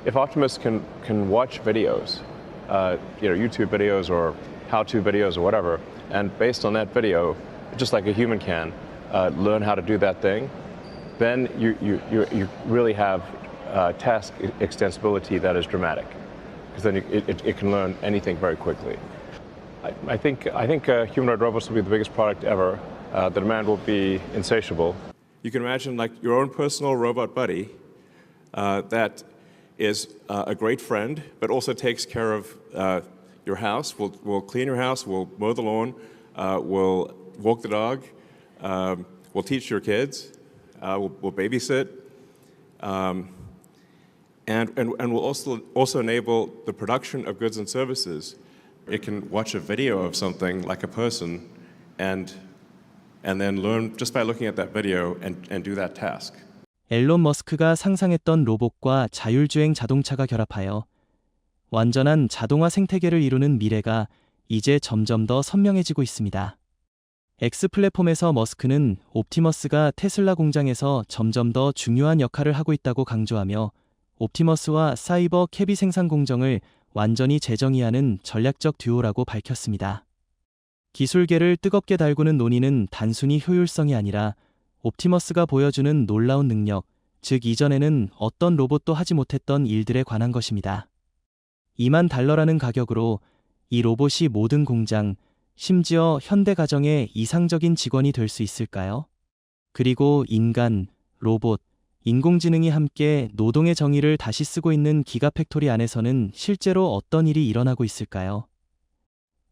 if Optimus can watch videos, YouTube videos or how-to videos or whatever, and based on that video, just like a human can, learn how to do that thing, then you really have task extensibility that is dramatic, because then it can learn anything very quickly. I think humanoid robots will be the biggest product ever. The demand will be insatiable. You can imagine like your own personal robot buddy that is a great friend, but also takes care of your house. We'll clean your house, we'll mow the lawn, we'll walk the dog, we'll teach your kids, we'll babysit, and we'll also enable the production of goods and services. It can watch a video of something like a person and then learn just by looking at that video and do that task. 앨런 머스크가 상상했던 로봇과 자율주행 자동차가 결합하여 완전한 자동화 생태계를 이루는 미래가 이제 점점 더 선명해지고 있습니다. X 플랫폼에서 머스크는 옵티머스가 테슬라 공장에서 점점 더 중요한 역할을 하고 있다고 강조하며 옵티머스와 사이버 캐비 생산 공정을 완전히 재정의하는 전략적 듀오라고 밝혔습니다. 기술계를 뜨겁게 달구는 논의는 단순히 효율성이 아니라 옵티머스가 보여주는 놀라운 능력, 즉 이전에는 어떤 로봇도 하지 못했던 일들에 관한 것입니다. $20,000라는 가격으로 이 로봇이 모든 공장, 심지어 현대 가정의 이상적인 직원이 될 수 있을까요? 그리고 인간, 로봇, 인공지능이 함께 노동의 정의를 다시 쓰고 있는 기가팩토리 안에서는 실제로 어떤 일이 일어나고 있을까요?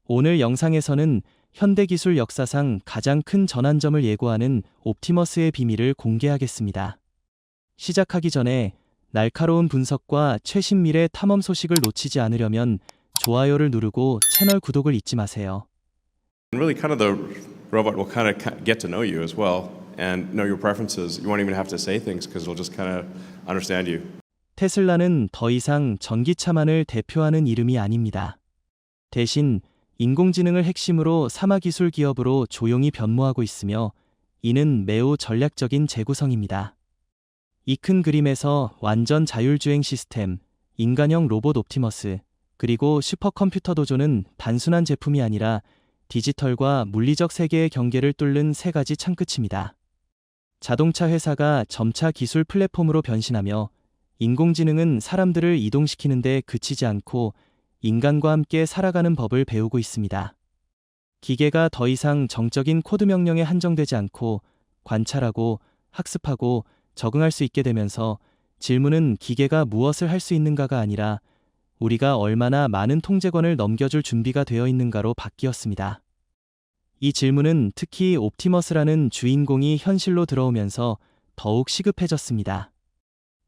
오늘 영상에서는 현대기술 역사상 가장 큰 전환점을 예고하는 옵티머스의 비밀을 공개하겠습니다. 시작하기 전에 날카로운 분석과 최신 미래 탐험 소식을 놓치지 않으려면 좋아요를 누르고 채널 구독을 잊지 마세요. Really kind of the robot will kind of get to know you as well and know your preferences. You won't even have to say things because it'll just kind of understand you. 테슬라는 더 이상 전기차만을 대표하는 이름이 아닙니다. 대신 인공지능을 핵심으로 산하기술 기업으로 조용히 변모하고 있으며 이는 매우 전략적인 재구성입니다. 이 큰 그림에서 완전 자율주행 시스템, 인간형 로봇 옵티머스, 그리고 슈퍼컴퓨터 도조는 단순한 제품이 아니라 디지털과 물리적 세계의 경계를 뚫는 세 가지 창끝입니다. 자동차 회사가 점차 기술 플랫폼으로 변신하며 인공지능은 사람들을 이동시키는 데 그치지 않고 인간과 함께 살아가는 법을 배우고 있습니다. 기계가 더 이상 정적인 코드 명령에 한정되지 않고 관찰하고 학습하고 적응할 수 있게 되면서 질문은 기계가 무엇을 할 수 있는가가 아니라 우리가 얼마나 많은 통제권을 넘겨줄 준비가 되어 있는가로 바뀌었습니다. 이 질문은 특히 옵티머스라는 주인공이 현실로 들어오면서 더욱 시급해졌습니다.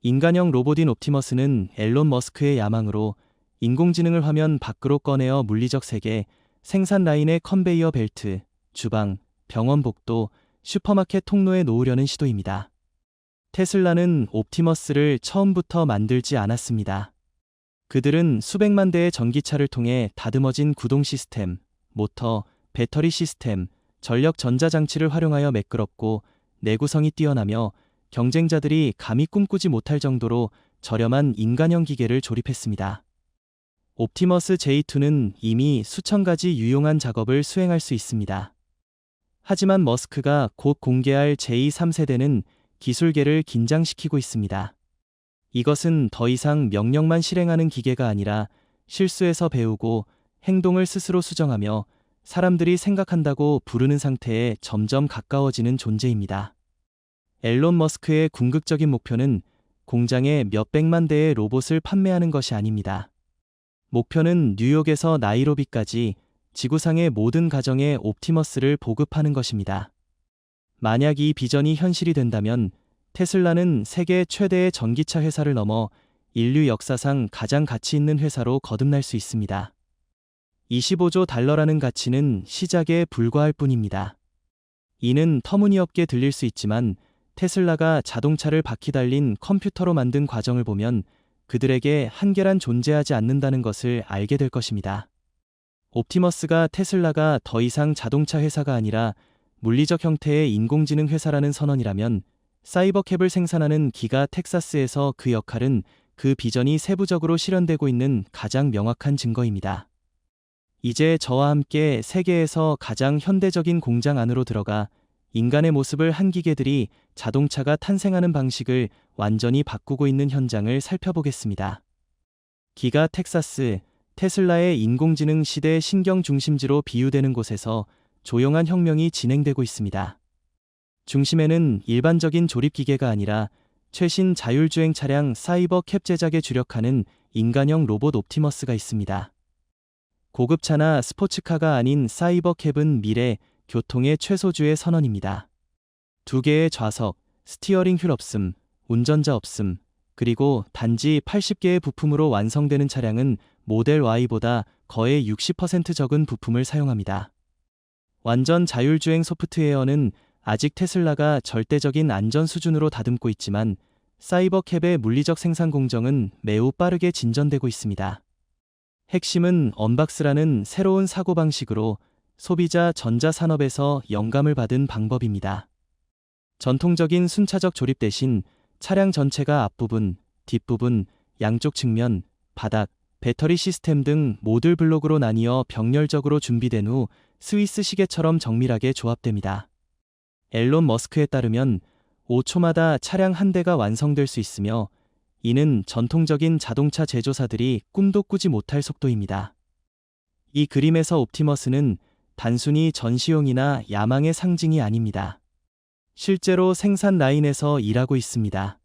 인간형 로봇인 옵티머스는 앨런 머스크의 야망으로 인공지능을 화면 밖으로 꺼내어 물리적 세계, 생산 라인의 컨베이어 벨트, 주방, 병원 복도, 슈퍼마켓 통로에 놓으려는 시도입니다. 테슬라는 옵티머스를 처음부터 만들지 않았습니다. 그들은 수백만 대의 전기차를 통해 다듬어진 구동 시스템, 모터, 배터리 시스템, 전력 전자장치를 활용하여 매끄럽고 내구성이 뛰어나며 경쟁자들이 감히 꿈꾸지 못할 정도로 저렴한 인간형 기계를 조립했습니다. 옵티머스 J2는 이미 수천 가지 유용한 작업을 수행할 수 있습니다. 하지만 머스크가 곧 공개할 제3세대는 기술계를 긴장시키고 있습니다. 이것은 더 이상 명령만 실행하는 기계가 아니라 실수에서 배우고 행동을 스스로 수정하며 사람들이 생각한다고 부르는 상태에 점점 가까워지는 존재입니다. 앨런 머스크의 궁극적인 목표는 공장에 몇백만 대의 로봇을 판매하는 것이 아닙니다. 목표는 뉴욕에서 나이로비까지 지구상의 모든 가정에 옵티머스를 보급하는 것입니다. 만약 이 비전이 현실이 된다면 테슬라는 세계 최대의 전기차 회사를 넘어 인류 역사상 가장 가치 있는 회사로 거듭날 수 있습니다. $25조 가치는 시작에 불과할 뿐입니다. 이는 터무니없게 들릴 수 있지만 테슬라가 자동차를 바퀴 달린 컴퓨터로 만든 과정을 보면 그들에게 한계란 존재하지 않는다는 것을 알게 될 것입니다. 옵티머스가 테슬라가 더 이상 자동차 회사가 아니라 물리적 형태의 인공지능 회사라는 선언이라면 사이버캡을 생산하는 기가 텍사스에서 그 역할은 그 비전이 세부적으로 실현되고 있는 가장 명확한 증거입니다. 이제 저와 함께 세계에서 가장 현대적인 공장 안으로 들어가 인간의 모습을 한 기계들이 자동차가 탄생하는 방식을 완전히 바꾸고 있는 현장을 살펴보겠습니다. 기가 텍사스, 테슬라의 인공지능 시대 신경 중심지로 비유되는 곳에서 조용한 혁명이 진행되고 있습니다. 중심에는 일반적인 조립 기계가 아니라 최신 자율주행 차량 사이버 캡 제작에 주력하는 인간형 로봇 옵티머스가 있습니다. 고급차나 스포츠카가 아닌 사이버 캡은 미래, 교통의 최소주의 선언입니다. 2개의 좌석, 스티어링 휠 없음, 운전자 없음, 그리고 단지 80개의 부품으로 완성되는 차량은 모델 Y보다 거의 60% 적은 부품을 사용합니다. 완전 자율주행 소프트웨어는 아직 테슬라가 절대적인 안전 수준으로 다듬고 있지만 사이버 캡의 물리적 생산 공정은 매우 빠르게 진전되고 있습니다. 핵심은 언박스라는 새로운 사고방식으로 소비자 전자산업에서 영감을 받은 방법입니다. 전통적인 순차적 조립 대신 차량 전체가 앞부분, 뒷부분, 양쪽 측면, 바닥, 배터리 시스템 등 모듈 블록으로 나뉘어 병렬적으로 준비된 후 스위스 시계처럼 정밀하게 조합됩니다. 앨런 머스크에 따르면 5초마다 차량 한 대가 완성될 수 있으며 이는 전통적인 자동차 제조사들이 꿈도 꾸지 못할 속도입니다. 이 그림에서 옵티머스는 단순히 전시용이나 야망의 상징이 아닙니다. 실제로 생산 라인에서 일하고 있습니다.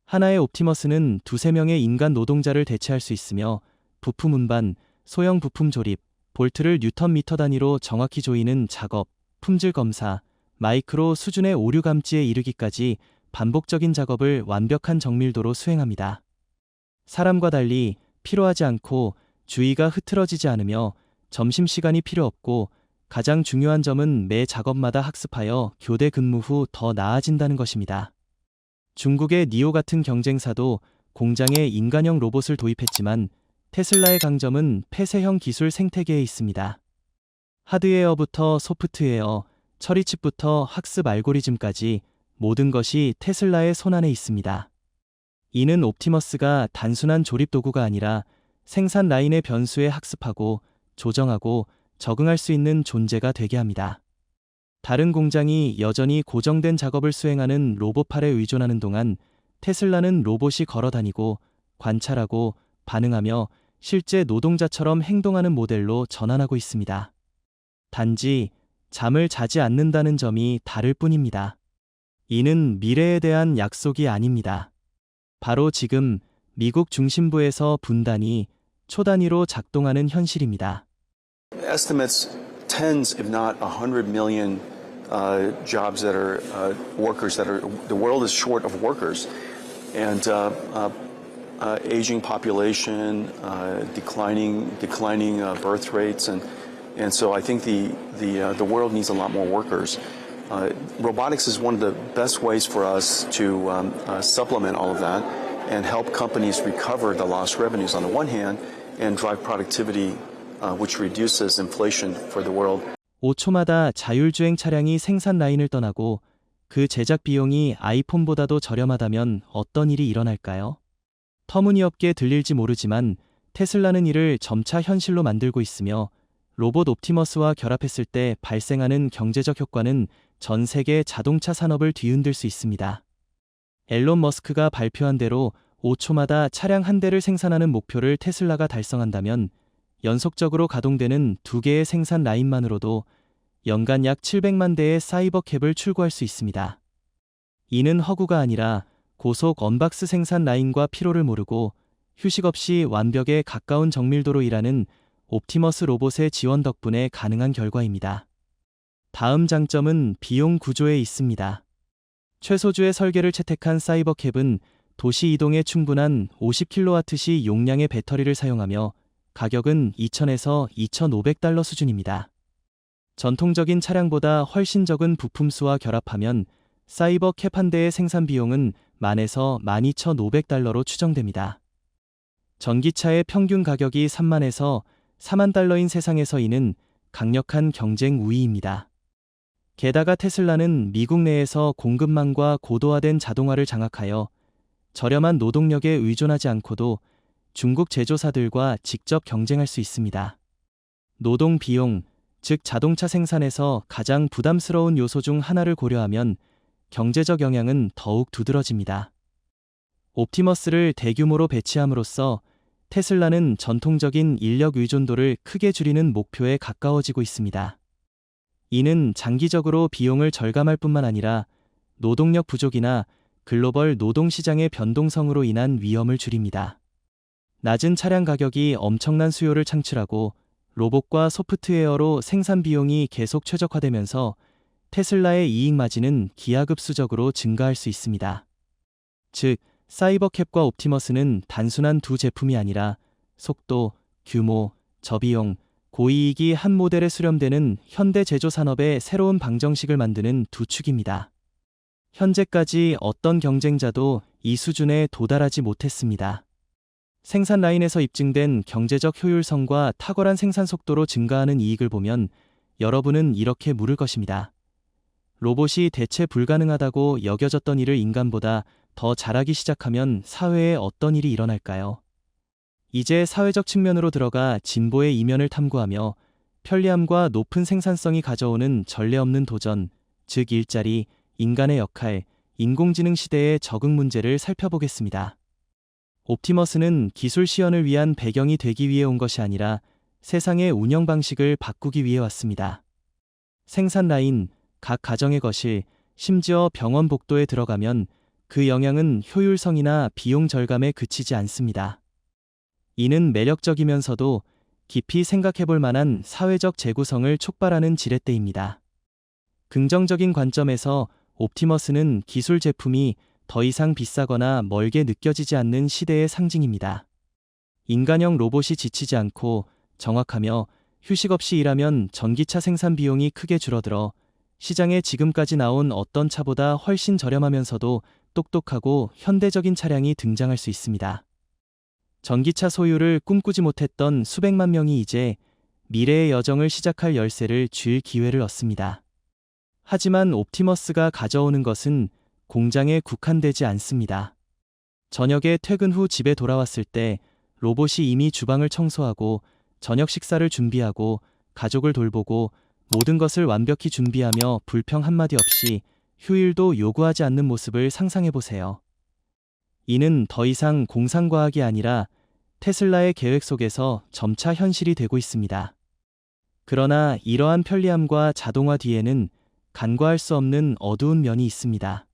하나의 옵티머스는 2~3명의 인간 노동자를 대체할 수 있으며 부품 운반, 소형 부품 조립, 볼트를 뉴턴미터 단위로 정확히 조이는 작업, 품질 검사, 마이크로 수준의 오류 감지에 이르기까지 반복적인 작업을 완벽한 정밀도로 수행합니다. 사람과 달리 피로하지 않고 주의가 흐트러지지 않으며 점심시간이 필요 없고 가장 중요한 점은 매 작업마다 학습하여 교대 근무 후 더 나아진다는 것입니다. 중국의 니오 같은 경쟁사도 공장에 인간형 로봇을 도입했지만 테슬라의 강점은 폐쇄형 기술 생태계에 있습니다. 하드웨어부터 소프트웨어, 처리칩부터 학습 알고리즘까지 모든 것이 테슬라의 손안에 있습니다. 이는 옵티머스가 단순한 조립 도구가 아니라 생산 라인의 변수에 학습하고 조정하고 적응할 수 있는 존재가 되게 합니다. 다른 공장이 여전히 고정된 작업을 수행하는 로봇팔에 의존하는 동안 테슬라는 로봇이 걸어다니고 관찰하고 반응하며 실제 노동자처럼 행동하는 모델로 전환하고 있습니다. 단지 잠을 자지 않는다는 점이 다를 뿐입니다. 이는 미래에 대한 약속이 아닙니다. 바로 지금 미국 중심부에서 분단이 초단위로 작동하는 현실입니다. Estimates tens, if not 100 million jobs that are workers that are the world is short of workers, and aging population, declining birth rates, and so I think the world needs a lot more workers. Robotics is one of the best ways for us to supplement all of that and help companies recover the lost revenues on the one hand and drive productivity, which reduces inflation for the world. 5초마다 자율주행 차량이 생산 라인을 떠나고 그 제작 비용이 아이폰보다도 저렴하다면 어떤 일이 일어날까요? 터무니없게 들릴지 모르지만 테슬라는 이를 점차 현실로 만들고 있으며 로봇 옵티머스와 결합했을 때 발생하는 경제적 효과는 전 세계 자동차 산업을 뒤흔들 수 있습니다. 앨런 머스크가 발표한 대로 5초마다 차량 한 대를 생산하는 목표를 테슬라가 달성한다면 연속적으로 가동되는 2개의 생산 라인만으로도 연간 약 700만 대의 사이버 캡을 출고할 수 있습니다. 이는 허구가 아니라 고속 언박스 생산 라인과 피로를 모르고 휴식 없이 완벽에 가까운 정밀도로 일하는 옵티머스 로봇의 지원 덕분에 가능한 결과입니다. 다음 장점은 비용 구조에 있습니다. 최소주의 설계를 채택한 사이버 캡은 도시 이동에 충분한 50kWh 용량의 배터리를 사용하며 가격은 2,000에서 2,500달러 수준입니다. 전통적인 차량보다 훨씬 적은 부품 수와 결합하면 사이버 캡 한 대의 생산 비용은 10,000에서 12,500달러로 추정됩니다. 전기차의 평균 가격이 30,000에서 40,000달러인 세상에서 이는 강력한 경쟁 우위입니다. 게다가 테슬라는 미국 내에서 공급망과 고도화된 자동화를 장악하여 저렴한 노동력에 의존하지 않고도 중국 제조사들과 직접 경쟁할 수 있습니다. 노동 비용, 즉 자동차 생산에서 가장 부담스러운 요소 중 하나를 고려하면 경제적 영향은 더욱 두드러집니다. 옵티머스를 대규모로 배치함으로써 테슬라는 전통적인 인력 의존도를 크게 줄이는 목표에 가까워지고 있습니다. 이는 장기적으로 비용을 절감할 뿐만 아니라 노동력 부족이나 글로벌 노동시장의 변동성으로 인한 위험을 줄입니다. 낮은 차량 가격이 엄청난 수요를 창출하고 로봇과 소프트웨어로 생산 비용이 계속 최적화되면서 테슬라의 이익 마진은 기하급수적으로 증가할 수 있습니다. 즉, 사이버캡과 옵티머스는 단순한 두 제품이 아니라 속도, 규모, 저비용, 고이익이 한 모델에 수렴되는 현대 제조 산업의 새로운 방정식을 만드는 두 축입니다. 현재까지 어떤 경쟁자도 이 수준에 도달하지 못했습니다. 생산 라인에서 입증된 경제적 효율성과 탁월한 생산 속도로 증가하는 이익을 보면 여러분은 이렇게 물을 것입니다. 로봇이 대체 불가능하다고 여겨졌던 일을 인간보다 더 잘하기 시작하면 사회에 어떤 일이 일어날까요? 이제 사회적 측면으로 들어가 진보의 이면을 탐구하며 편리함과 높은 생산성이 가져오는 전례 없는 도전, 즉 일자리, 인간의 역할, 인공지능 시대의 적응 문제를 살펴보겠습니다. 옵티머스는 기술 시연을 위한 배경이 되기 위해 온 것이 아니라 세상의 운영 방식을 바꾸기 위해 왔습니다. 생산 라인, 각 가정의 거실, 심지어 병원 복도에 들어가면 그 영향은 효율성이나 비용 절감에 그치지 않습니다. 이는 매력적이면서도 깊이 생각해볼 만한 사회적 재구성을 촉발하는 지렛대입니다. 긍정적인 관점에서 옵티머스는 기술 제품이 더 이상 비싸거나 멀게 느껴지지 않는 시대의 상징입니다. 인간형 로봇이 지치지 않고 정확하며 휴식 없이 일하면 전기차 생산 비용이 크게 줄어들어 시장에 지금까지 나온 어떤 차보다 훨씬 저렴하면서도 똑똑하고 현대적인 차량이 등장할 수 있습니다. 전기차 소유를 꿈꾸지 못했던 수백만 명이 이제 미래의 여정을 시작할 열쇠를 쥘 기회를 얻습니다. 하지만 옵티머스가 가져오는 것은 공장에 국한되지 않습니다. 저녁에 퇴근 후 집에 돌아왔을 때 로봇이 이미 주방을 청소하고 저녁 식사를 준비하고 가족을 돌보고 모든 것을 완벽히 준비하며 불평 한마디 없이 휴일도 요구하지 않는 모습을 상상해보세요. 이는 더 이상 공상과학이 아니라 테슬라의 계획 속에서 점차 현실이 되고 있습니다. 그러나 이러한 편리함과 자동화 뒤에는 간과할 수 없는 어두운 면이 있습니다.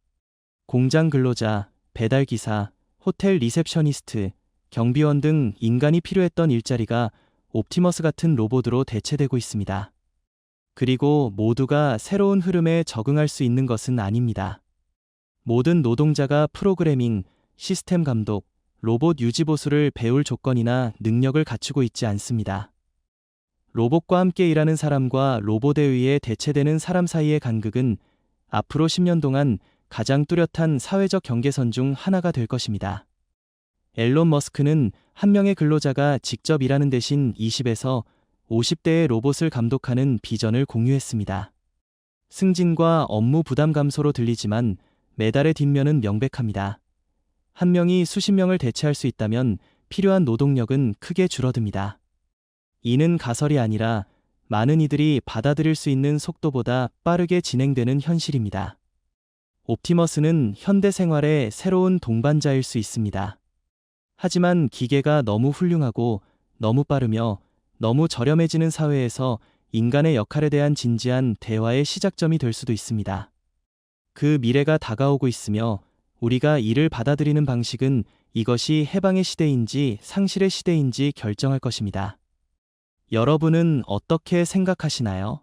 공장 근로자, 배달기사, 호텔 리셉셔니스트, 경비원 등 인간이 필요했던 일자리가 옵티머스 같은 로봇으로 대체되고 있습니다. 그리고 모두가 새로운 흐름에 적응할 수 있는 것은 아닙니다. 모든 노동자가 프로그래밍, 시스템 감독, 로봇 유지 보수를 배울 조건이나 능력을 갖추고 있지 않습니다. 로봇과 함께 일하는 사람과 로봇에 의해 대체되는 사람 사이의 간극은 앞으로 10년 동안 가장 뚜렷한 사회적 경계선 중 하나가 될 것입니다. 앨런 머스크는 한 명의 근로자가 직접 일하는 대신 20에서 50대의 로봇을 감독하는 비전을 공유했습니다. 승진과 업무 부담 감소로 들리지만 메달의 뒷면은 명백합니다. 한 명이 수십 명을 대체할 수 있다면 필요한 노동력은 크게 줄어듭니다. 이는 가설이 아니라 많은 이들이 받아들일 수 있는 속도보다 빠르게 진행되는 현실입니다. 옵티머스는 현대 생활의 새로운 동반자일 수 있습니다. 하지만 기계가 너무 훌륭하고 너무 빠르며 너무 저렴해지는 사회에서 인간의 역할에 대한 진지한 대화의 시작점이 될 수도 있습니다. 그 미래가 다가오고 있으며 우리가 이를 받아들이는 방식은 이것이 해방의 시대인지 상실의 시대인지 결정할 것입니다. 여러분은 어떻게 생각하시나요?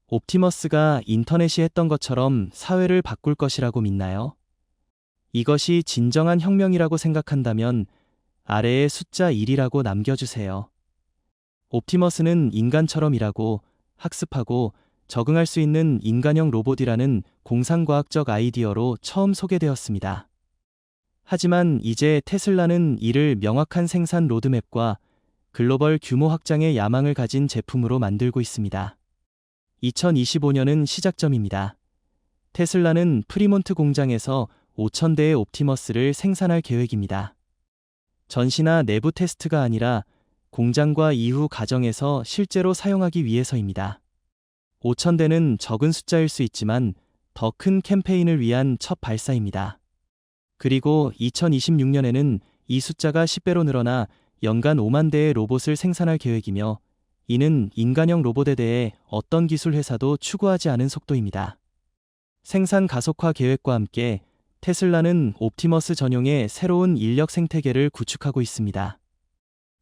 옵티머스가 인터넷이 했던 것처럼 사회를 바꿀 것이라고 믿나요? 이것이 진정한 혁명이라고 생각한다면 아래에 숫자 1이라고 남겨주세요. 옵티머스는 인간처럼 일하고 학습하고 적응할 수 있는 인간형 로봇이라는 공상과학적 아이디어로 처음 소개되었습니다. 하지만 이제 테슬라는 이를 명확한 생산 로드맵과 글로벌 규모 확장의 야망을 가진 제품으로 만들고 있습니다. 2025년은 시작점입니다. 테슬라는 프리몬트 공장에서 5,000대의 옵티머스를 생산할 계획입니다. 전시나 내부 테스트가 아니라 공장과 이후 가정에서 실제로 사용하기 위해서입니다. 5,000대는 적은 숫자일 수 있지만 더 큰 캠페인을 위한 첫 발사입니다. 그리고 2026년에는 이 숫자가 10배로 늘어나 연간 5만 대의 로봇을 생산할 계획이며, 이는 인간형 로봇에 대해 어떤 기술 회사도 추구하지 않은 속도입니다. 생산 가속화 계획과 함께 테슬라는 옵티머스 전용의 새로운 인력 생태계를 구축하고 있습니다.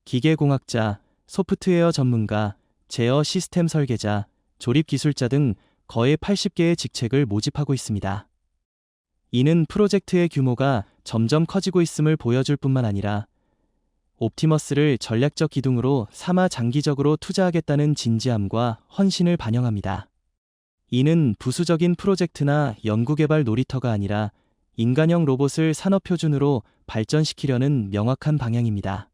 기계공학자, 소프트웨어 전문가, 제어 시스템 설계자, 조립 기술자 등 거의 80개의 직책을 모집하고 있습니다. 이는 프로젝트의 규모가 점점 커지고 있음을 보여줄 뿐만 아니라 옵티머스를 전략적 기둥으로 삼아 장기적으로 투자하겠다는 진지함과 헌신을 반영합니다. 이는 부수적인 프로젝트나 연구개발 놀이터가 아니라 인간형 로봇을 산업 표준으로 발전시키려는 명확한 방향입니다.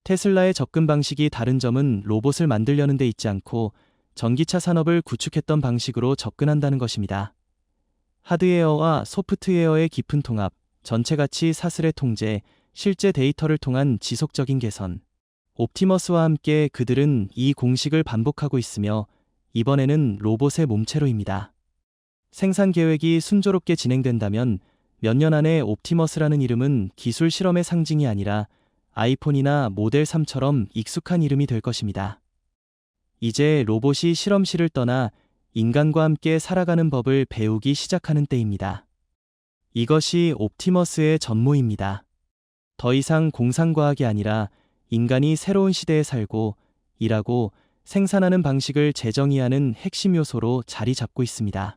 테슬라의 접근 방식이 다른 점은 로봇을 만들려는 데 있지 않고 전기차 산업을 구축했던 방식으로 접근한다는 것입니다. 하드웨어와 소프트웨어의 깊은 통합, 전체 가치 사슬의 통제, 실제 데이터를 통한 지속적인 개선. 옵티머스와 함께 그들은 이 공식을 반복하고 있으며, 이번에는 로봇의 몸체로입니다. 생산 계획이 순조롭게 진행된다면 몇 년 안에 옵티머스라는 이름은 기술 실험의 상징이 아니라 아이폰이나 모델 3처럼 익숙한 이름이 될 것입니다. 이제 로봇이 실험실을 떠나 인간과 함께 살아가는 법을 배우기 시작하는 때입니다. 이것이 옵티머스의 전모입니다. 더 이상 공상과학이 아니라 인간이 새로운 시대에 살고, 일하고, 생산하는 방식을 재정의하는 핵심 요소로 자리 잡고 있습니다.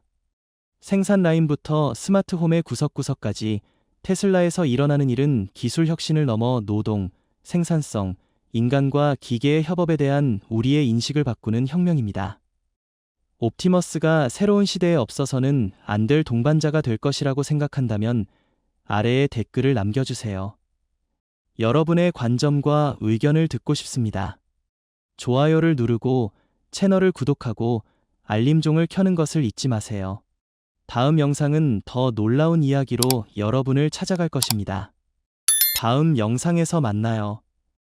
생산 라인부터 스마트홈의 구석구석까지 테슬라에서 일어나는 일은 기술 혁신을 넘어 노동, 생산성, 인간과 기계의 협업에 대한 우리의 인식을 바꾸는 혁명입니다. 옵티머스가 새로운 시대에 없어서는 안 될 동반자가 될 것이라고 생각한다면 아래에 댓글을 남겨주세요. 여러분의 관점과 의견을 듣고 싶습니다. 좋아요를 누르고 채널을 구독하고 알림종을 켜는 것을 잊지 마세요. 다음 영상은 더 놀라운 이야기로 여러분을 찾아갈 것입니다. 다음 영상에서 만나요.